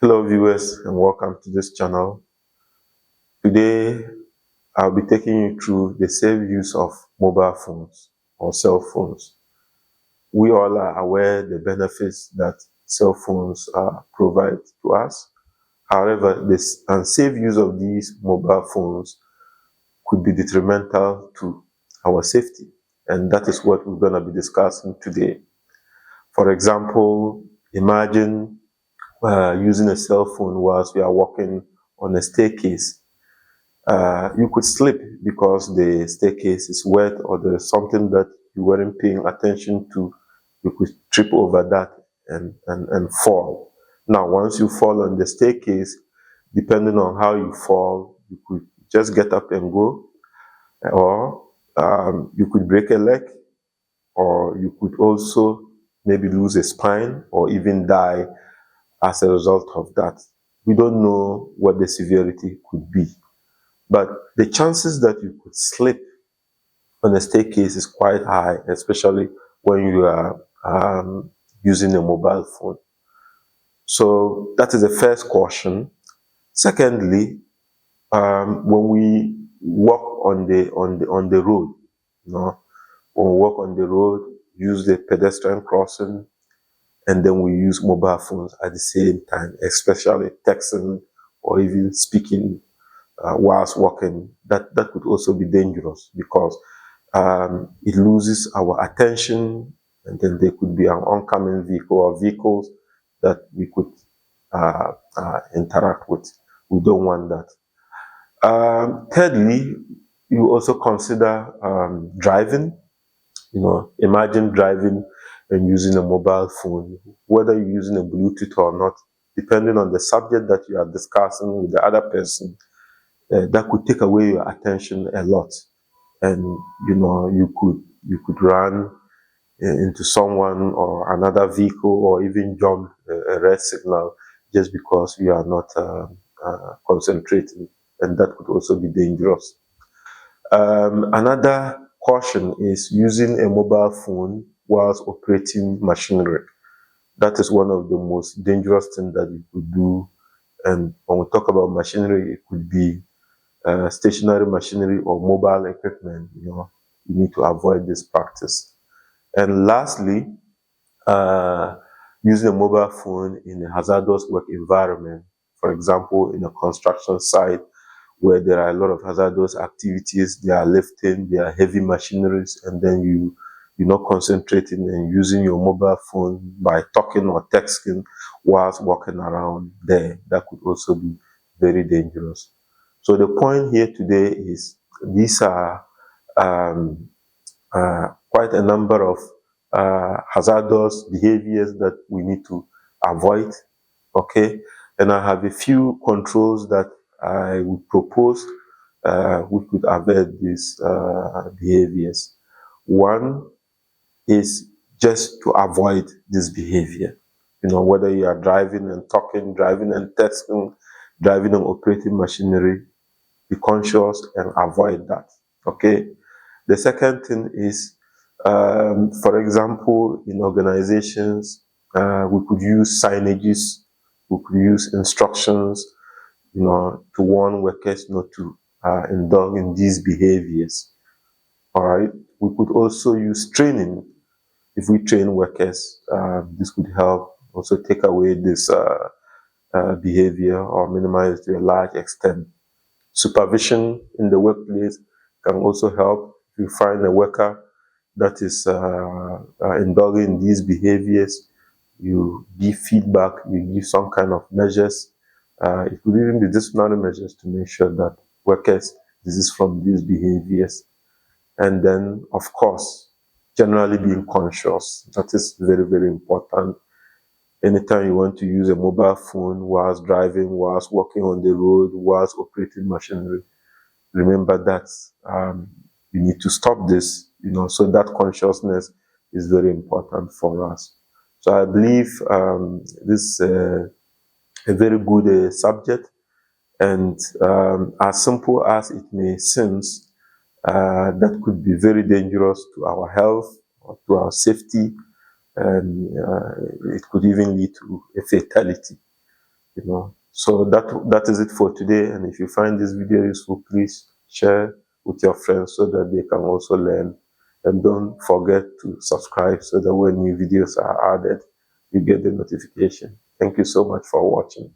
Hello viewers and welcome to this channel. Today I'll be taking you through the safe use of mobile phones or cell phones. We all are aware the benefits that cell phones provide to us. However, this unsafe use of these mobile phones could be detrimental to our safety, and that is what we're going to be discussing today. For example, imagine using a cell phone whilst we are walking on a staircase. You could slip because the staircase is wet or there is something that you weren't paying attention to. You could trip over that and fall. Now, once you fall on the staircase, depending on how you fall, you could just get up and go, or you could break a leg, or you could also maybe lose a spine or even die as a result of that. We don't know what the severity could be, but the chances that you could slip on a staircase is quite high, especially when you are using a mobile phone. So that is the first caution. Secondly, when we walk on the road, when we walk on the road, use the pedestrian crossing, and then we use mobile phones at the same time, especially texting or even speaking whilst walking, that could also be dangerous because it loses our attention, and then there could be an oncoming vehicle or vehicles that we could interact with. We don't want that. Thirdly, you also consider driving. Imagine driving and using a mobile phone, whether you're using a Bluetooth or not, depending on the subject that you are discussing with the other person. That could take away your attention a lot, and you could run into someone or another vehicle, or even jump a red signal just because you are not concentrating, and that could also be dangerous. Another caution is using a mobile phone whilst operating machinery. That is one of the most dangerous things that you could do. And when we talk about machinery, it could be stationary machinery or mobile equipment. You need to avoid this practice. And lastly, using a mobile phone in a hazardous work environment, for example, in a construction site where there are a lot of hazardous activities, they are lifting, they are heavy machineries, and then you're not concentrating and using your mobile phone by talking or texting whilst walking around there. That could also be very dangerous. So the point here today is these are quite a number of hazardous behaviors that we need to avoid, okay? And I have a few controls that I would propose we could avoid these behaviors. One is just to avoid this behavior. Whether you are driving and talking, driving and texting, driving and operating machinery, be conscious and avoid that, okay? The second thing is, for example, in organizations, we could use signages, we could use instructions, to warn workers not to indulge in these behaviors. All right. We could also use training. If we train workers, this could help also take away this behavior or minimize to a large extent. Supervision in the workplace can also help. If you find a worker that is indulging in these behaviors, you give feedback, you give some kind of measures. It could even be disciplinary measures to make sure that workers desist from these behaviors. And then, of course, generally being conscious. That is very, very important. Anytime you want to use a mobile phone whilst driving, whilst walking on the road, whilst operating machinery, remember that you need to stop this, so that consciousness is very important for us. So I believe this is a very good subject, and as simple as it may seem, that could be very dangerous to our health or to our safety, and it could even lead to a fatality. So that is it for today. And if you find this video useful, please share with your friends so that they can also learn. And don't forget to subscribe so that when new videos are added, you get the notification. Thank you so much for watching.